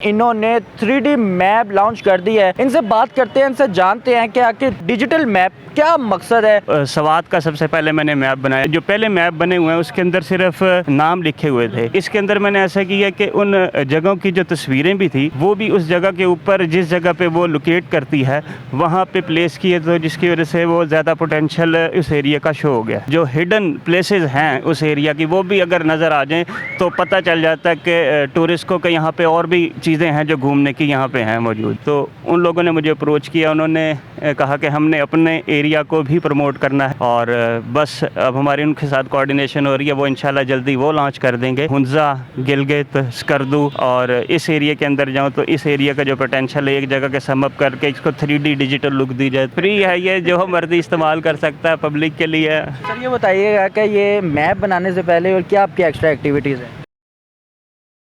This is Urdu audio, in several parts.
انہوں نے 3D میپ لانچ کر دی ہے. ان سے بات کرتے ہیں, ان سے جانتے ہیں کہ آخر ڈیجیٹل میپ کیا مقصد ہے. سوات کا سب سے پہلے میں نے میپ بنایا. جو پہلے میپ بنے ہوئے ہیں اس کے اندر صرف نام لکھے ہوئے تھے. اس کے اندر میں نے ایسا کیا کہ ان جگہوں کی جو تصویریں بھی تھی وہ بھی اس جگہ کے اوپر جس جگہ پہ وہ لوکیٹ کرتی ہے وہاں پہ پلیس کیے, تو جس کی وجہ سے وہ زیادہ پوٹینشیل اس ایریا کا شو ہو گیا. جو ہڈن پلیسز ہیں اس ایریا کی وہ بھی اگر نظر آ جائیں تو پتہ چل جاتا ہے کہ ٹورسٹ کو کہ یہاں پہ اور بھی چیزیں ہیں جو گھومنے کی یہاں پہ ہیں موجود. تو ان لوگوں نے مجھے اپروچ کیا, انہوں نے کہا کہ ہم نے اپنے ایریا کو بھی پروموٹ کرنا ہے, اور بس اب ہماری ان کے ساتھ کوارڈینیشن ہو رہی ہے. وہ انشاءاللہ جلدی وہ لانچ کر دیں گے. ہنزا, گلگت, سکردو اور اس ایریا کے اندر جاؤں تو اس ایریا کا جو پوٹینشیل ہے ایک جگہ کے سم اپ کر کے اس کو 3D ڈیجیٹل لک دی جائے. فری ہے یہ, جو مرضی استعمال کر سکتا ہے, پبلک کے لیے. سر یہ بتائیے گا کہ یہ میپ بنانے سے پہلے اور کیا آپ کی ایکسٹرا ایکٹیویٹیز ہیں.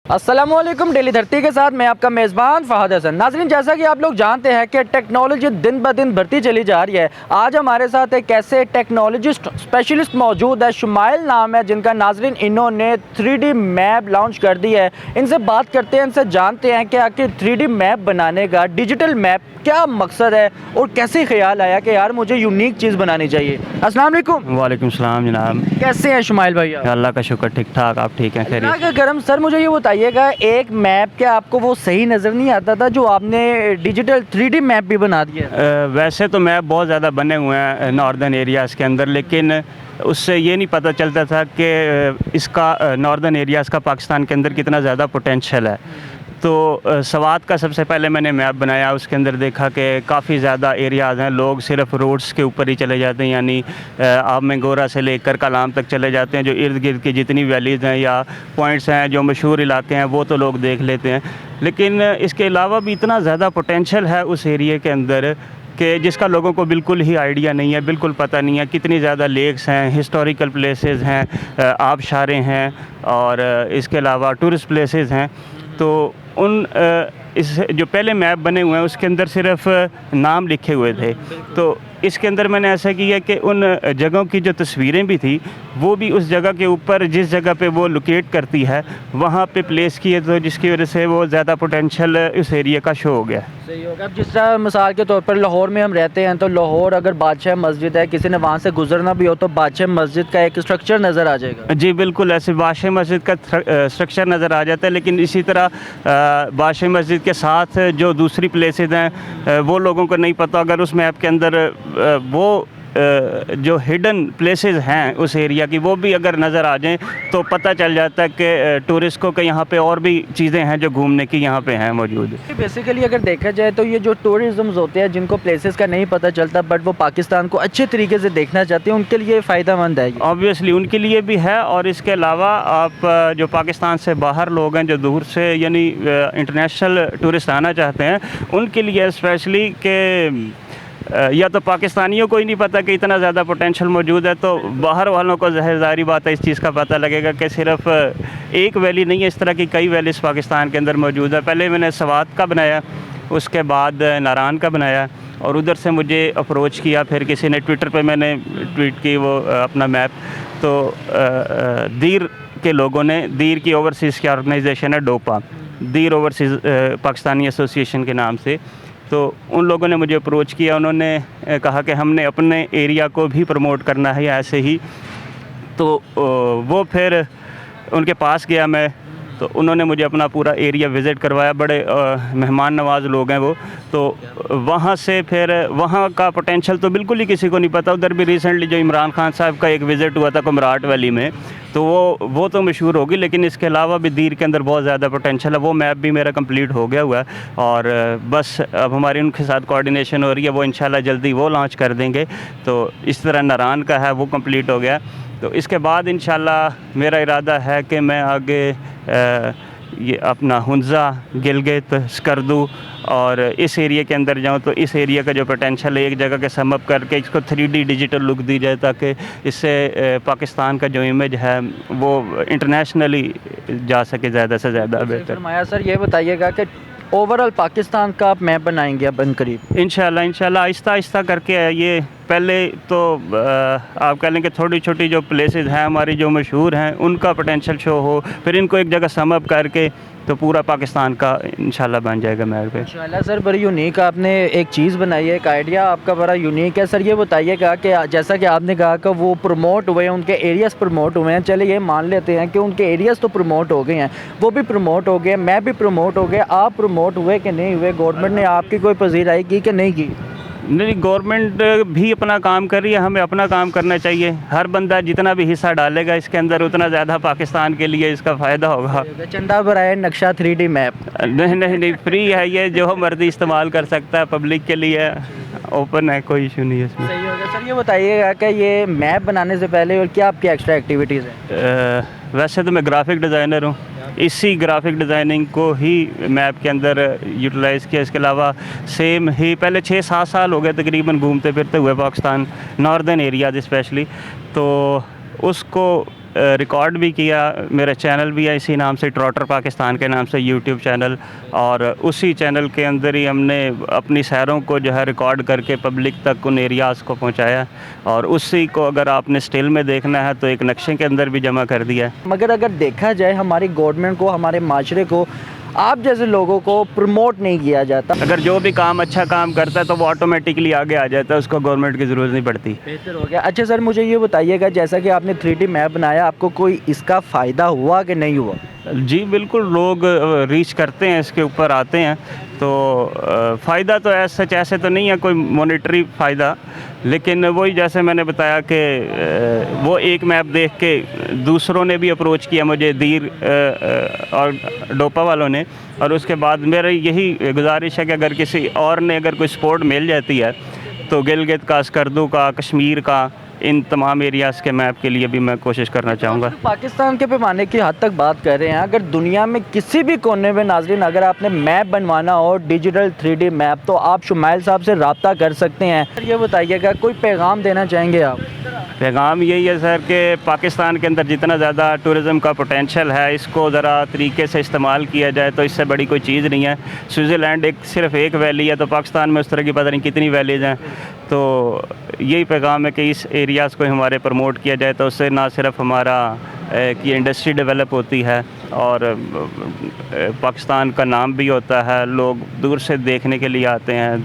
السلام علیکم, ڈیلی دھرتی کے ساتھ میں آپ کا میزبان فہد حسن. ناظرین, جیسا کہ آپ لوگ جانتے ہیں کہ ٹیکنالوجی دن بہ دن بڑھتی چلی جا رہی ہے. آج ہمارے ساتھ ایک ایسے ٹیکنالوجسٹ اسپیشلسٹ موجود ہے, شمائل نام ہے جن کا. ناظرین, انہوں نے 3D میپ لانچ کر دی ہے. ان سے بات کرتے ہیں, ان سے جانتے ہیں کہ آخر 3D میپ بنانے کا, ڈیجیٹل میپ کیا مقصد ہے اور کیسے خیال آیا کہ یار مجھے یونیک چیز بنانی چاہیے. السلام علیکم. وعلیکم السلام جناب. کیسے ہیں شمائل بھائی آپ؟ اللہ کا شکر, ٹھیک ٹھاک. آپ ٹھیک ہیں؟ خیریت. اللہ کا کرم. سر مجھے یہ بتائیے گا, ایک میپ کیا آپ کو وہ صحیح نظر نہیں آتا تھا جو آپ نے ڈیجیٹل 3D میپ بھی بنا دیا ہے؟ ویسے تو میپ بہت زیادہ بنے ہوئے ہیں ناردرن ایریاز کے اندر, لیکن اس سے یہ نہیں پتہ چلتا تھا کہ اس کا ناردرن ایریاز کا پاکستان کے اندر کتنا زیادہ پوٹینشیل ہے. تو سوات کا سب سے پہلے میں نے میپ بنایا. اس کے اندر دیکھا کہ کافی زیادہ ایریاز ہیں, لوگ صرف روڈز کے اوپر ہی چلے جاتے ہیں, یعنی آپ میں گورا سے لے کر کلام تک چلے جاتے ہیں. جو ارد گرد کی جتنی ویلیز ہیں یا پوائنٹس ہیں جو مشہور علاقے ہیں وہ تو لوگ دیکھ لیتے ہیں, لیکن اس کے علاوہ بھی اتنا زیادہ پوٹینشیل ہے اس ایریے کے اندر کہ جس کا لوگوں کو بالکل ہی آئیڈیا نہیں ہے, بالکل پتہ نہیں ہے. کتنی زیادہ لیکس ہیں, ہسٹوریکل پلیسز ہیں, آبشاریں ہیں, اور اس کے علاوہ ٹورسٹ پلیسز ہیں. تو ان اس جو پہلے میپ بنے ہوئے ہیں اس کے اندر صرف نام لکھے ہوئے تھے. تو اس کے اندر میں نے ایسا کیا کہ ان جگہوں کی جو تصویریں بھی تھی وہ بھی اس جگہ کے اوپر جس جگہ پہ وہ لوکیٹ کرتی ہے وہاں پہ پلیس کیے, تو جس کی وجہ سے وہ زیادہ پوٹینشیل اس ایریا کا شو ہو گیا. صحیح ہوگا. اب جس طرح مثال کے طور پر لاہور میں ہم رہتے ہیں, تو لاہور اگر بادشاہ مسجد ہے, کسی نے وہاں سے گزرنا بھی ہو تو بادشاہ مسجد کا ایک اسٹرکچر نظر آ جائے گا. جی بالکل, ایسے بادشاہ مسجد کا اسٹرکچر نظر آ جاتا ہے, لیکن اسی طرح بادشاہ مسجد کے ساتھ جو دوسری پلیسز ہیں وہ لوگوں کو نہیں پتہ. اگر اس میپ کے اندر وہ جو ہڈن پلیسز ہیں اس ایریا کی وہ بھی اگر نظر آ جائیں تو پتہ چل جاتا ہے کہ ٹورسٹ کو کہ یہاں پہ اور بھی چیزیں ہیں جو گھومنے کی یہاں پہ ہیں موجود. بیسیکلی اگر دیکھا جائے تو یہ جو ٹورزمز ہوتے ہیں جن کو پلیسز کا نہیں پتہ چلتا بٹ وہ پاکستان کو اچھے طریقے سے دیکھنا چاہتے ہیں, ان کے لیے فائدہ مند ہے. آبویسلی ان کے لیے بھی ہے, اور اس کے علاوہ آپ جو پاکستان سے باہر لوگ ہیں جو دور سے یعنی انٹرنیشنل ٹورسٹ آنا چاہتے ہیں ان کے لیے اسپیشلی کہ یا تو پاکستانیوں کو ہی نہیں پتہ کہ اتنا زیادہ پوٹینشیل موجود ہے, تو باہر والوں کو ظاہری بات ہے اس چیز کا پتہ لگے گا کہ صرف ایک ویلی نہیں ہے, اس طرح کی کئی ویلیز پاکستان کے اندر موجود ہے. پہلے میں نے سوات کا بنایا, اس کے بعد ناران کا بنایا, اور ادھر سے مجھے اپروچ کیا, پھر کسی نے ٹویٹر پہ میں نے ٹویٹ کی وہ اپنا میپ. تو دیر کے لوگوں نے, دیر کی اوورسیز کی آرگنائزیشن ہے ڈوپا, دیر اوورسیز پاکستانی ایسوسیشن کے نام سے, تو ان لوگوں نے مجھے اپروچ کیا. انہوں نے کہا کہ ہم نے اپنے ایریا کو بھی پروموٹ کرنا ہے ایسے ہی. تو وہ پھر ان کے پاس گیا میں, تو انہوں نے مجھے اپنا پورا ایریا وزٹ کروایا. بڑے مہمان نواز لوگ ہیں وہ. تو وہاں سے پھر وہاں کا پوٹینشیل تو بالکل ہی کسی کو نہیں پتہ. ادھر بھی ریسنٹلی جو عمران خان صاحب کا ایک وزٹ ہوا تھا کمراٹ ویلی میں, تو وہ تو مشہور ہوگی, لیکن اس کے علاوہ بھی دیر کے اندر بہت زیادہ پوٹینشیل ہے. وہ میپ بھی میرا کمپلیٹ ہو گیا ہوا ہے, اور بس اب ہماری ان کے ساتھ کوارڈینیشن ہو رہی ہے. وہ انشاءاللہ جلدی وہ لانچ کر دیں گے. تو اس طرح ناران کا ہے وہ کمپلیٹ ہو گیا. تو اس کے بعد انشاءاللہ میرا ارادہ ہے کہ میں آگے یہ اپنا ہنزا, گلگت, سکردو اور اس ایریا کے اندر جاؤں تو اس ایریا کا جو پوٹینشیل ہے ایک جگہ کے سم اپ کر کے اس کو 3D ڈیجیٹل لک دی جائے, تاکہ اس سے پاکستان کا جو امیج ہے وہ انٹرنیشنلی جا سکے زیادہ سے زیادہ بہتر. فرمایا. سر یہ بتائیے گا کہ اوور آل پاکستان کا آپ میپ بنائیں گے اب ان قریب؟ انشاءاللہ آہستہ آہستہ کر کے. یہ پہلے تو آپ کہہ لیں کہ تھوڑی چھوٹی جو پلیسز ہیں ہماری جو مشہور ہیں ان کا پوٹینشیل شو ہو, پھر ان کو ایک جگہ سم اپ کر کے تو پورا پاکستان کا انشاءاللہ بن جائے گا میپ پہ. انشاءاللہ سر بڑی یونیک آپ نے ایک چیز بنائی ہے, ایک آئیڈیا آپ کا بڑا یونیک ہے سر. یہ بتائیے گا کہ جیسا کہ آپ نے کہا کہ وہ پروموٹ ہوئے ہیں, ان کے ایریاز پروموٹ ہوئے ہیں, چلے یہ مان لیتے ہیں کہ ان کے ایریاز تو پروموٹ ہو گئے ہیں, وہ بھی پروموٹ ہو گئے, میں بھی پروموٹ ہو گیا, آپ پروموٹ ہوئے کہ نہیں ہوئے؟ گورنمنٹ نے آپ کی کوئی پذیرائی کی کہ نہیں کی؟ نہیں, گورنمنٹ بھی اپنا کام کر رہی ہے, ہمیں اپنا کام کرنا چاہیے. ہر بندہ جتنا بھی حصہ ڈالے گا اس کے اندر اتنا زیادہ پاکستان کے لیے اس کا فائدہ ہوگا. چندہ برائے نقشہ 3D میپ. نہیں, فری ہے یہ, جو مرضی استعمال کر سکتا ہے, پبلک کے لیے اوپن ہے, کوئی ایشو نہیں ہے اس میں. صحیح ہوگا سر. یہ بتائیے گا کہ یہ میپ بنانے سے پہلے اور کیا آپ کی ایکسٹرا ایکٹیویٹیز ہیں؟ ویسے تو میں گرافک ڈیزائنر ہوں, اسی گرافک ڈیزائننگ کو ہی میپ کے اندر یوٹیلائز کیا. اس کے علاوہ سیم ہی پہلے 6-7 سال ہو گئے تقریباً گھومتے پھرتے ہوئے پاکستان, ناردرن ایریاز اسپیشلی, تو اس کو ریکارڈ بھی کیا. میرا چینل بھی ہے اسی نام سے, ٹراٹر پاکستان کے نام سے یوٹیوب چینل, اور اسی چینل کے اندر ہی ہم نے اپنی سیروں کو جو ہے ریکارڈ کر کے پبلک تک ان ایریاز کو پہنچایا, اور اسی کو اگر آپ نے اسٹل میں دیکھنا ہے تو ایک نقشے کے اندر بھی جمع کر دیا ہے. مگر اگر دیکھا جائے ہماری گورنمنٹ کو, ہمارے معاشرے کو, آپ جیسے لوگوں کو پروموٹ نہیں کیا جاتا. اگر جو بھی کام اچھا کام کرتا ہے تو وہ آٹومیٹکلی آگے آ جاتا ہے, اس کو گورنمنٹ کی ضرورت نہیں پڑتی. بہتر ہو گیا. اچھا سر, مجھے یہ بتائیے گا جیسا کہ آپ نے 3D میپ بنایا, آپ کو کوئی اس کا فائدہ ہوا کہ نہیں ہوا؟ جی بالکل, لوگ ریچ کرتے ہیں, اس کے اوپر آتے ہیں, تو فائدہ تو ایسے تو نہیں ہے کوئی مانیٹری فائدہ, لیکن وہی جیسے میں نے بتایا کہ وہ ایک میپ دیکھ کے دوسروں نے بھی اپروچ کیا مجھے, دیر اور ڈوپا والوں نے, اور اس کے بعد میری یہی گزارش ہے کہ اگر کسی اور نے اگر کوئی سپورٹ مل جاتی ہے تو گلگت کا, اسکردو کا, کشمیر کا, ان تمام ایریاز کے میپ کے لیے بھی میں کوشش کرنا چاہوں گا. پاکستان کے پیمانے کی حد تک بات کر رہے ہیں, اگر دنیا میں کسی بھی کونے میں ناظرین اگر آپ نے میپ بنوانا ہو, ڈیجیٹل 3D میپ, تو آپ شمائل صاحب سے رابطہ کر سکتے ہیں. یہ بتائیے گا کوئی پیغام دینا چاہیں گے آپ؟ پیغام یہی ہے سر کہ پاکستان کے اندر جتنا زیادہ ٹورزم کا پوٹینشیل ہے, اس کو ذرا طریقے سے استعمال کیا جائے تو اس سے بڑی کوئی چیز نہیں ہے. سوئٹزرلینڈ صرف ایک ویلی ہے, تو پاکستان میں اس طرح کی پتہ نہیں کتنی ویلیز ہیں. تو یہی پیغام ہے کہ اس ایریاز کو ہمارے پروموٹ کیا جائے, تو اس سے نہ صرف ہمارا کی انڈسٹری ڈیولپ ہوتی ہے اور پاکستان کا نام بھی ہوتا ہے, لوگ دور سے دیکھنے کے لیے آتے ہیں,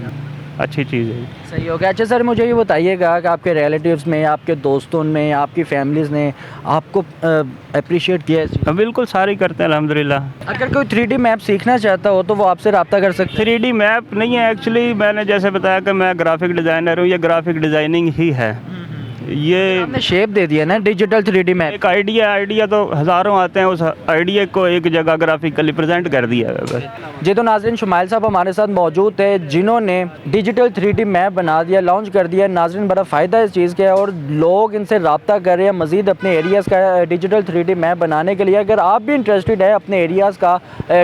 اچھی چیز ہے. صحیح ہو گیا. اچھا سر, مجھے یہ بتائیے گا کہ آپ کے ریلیٹیوز میں, آپ کے دوستوں میں, آپ کی فیملیز نے آپ کو اپریشیٹ کیا ہے؟ بالکل, سارے کرتے ہیں الحمدللہ. اگر کوئی 3D میپ سیکھنا چاہتا ہو تو وہ آپ سے رابطہ کر سکتے ہیں؟ 3D میپ نہیں ہے ایکچولی, میں نے جیسے بتایا کہ میں گرافک ڈیزائنر ہوں, یہ گرافک ڈیزائننگ ہی ہے. یہ آپ نے شیپ دے دیا نا ڈیجیٹل 3D میپ. ایک آئیڈیا تو ہزاروں آتے ہیں, اس آئیڈیا کو ایک جگہ گرافکلی پریزنٹ کر دیا ہے بس. جی تو ناظرین, شمائل صاحب ہمارے ساتھ موجود تھے جنہوں نے ڈیجیٹل 3D میپ بنا دیا, لانچ کر دیا. ناظرین, بڑا فائدہ اس چیز کا ہے اور لوگ ان سے رابطہ کر رہے ہیں مزید اپنے ایریاز کا ڈیجیٹل 3D میپ بنانے کے لیے. اگر آپ بھی انٹرسٹڈ ہے اپنے ایریاز کا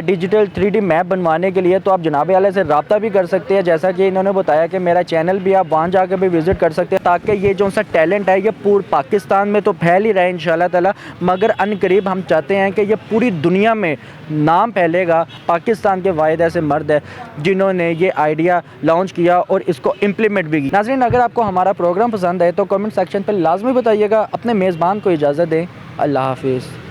ڈیجیٹل 3D میپ بنوانے کے لیے تو آپ جناب اعلیٰ سے رابطہ بھی کر سکتے ہیں. جیسا کہ انہوں نے بتایا کہ میرا چینل بھی, آپ وہاں جا کے بھی وزٹ کر سکتے ہیں, تاکہ یہ جو سا ٹیلنٹ ہے یہ پورے پاکستان میں تو پھیل ہی رہے انشاءاللہ تعالی, مگر ان قریب ہم چاہتے ہیں کہ یہ پوری دنیا میں نام پھیلے گا. پاکستان کے واحد ایسے مرد ہیں جنہوں نے یہ آئیڈیا لانچ کیا اور اس کو امپلیمنٹ بھی کیا. ناظرین, اگر آپ کو ہمارا پروگرام پسند ہے تو کمنٹ سیکشن پہ لازمی بتائیے گا. اپنے میزبان کو اجازت دیں. اللہ حافظ.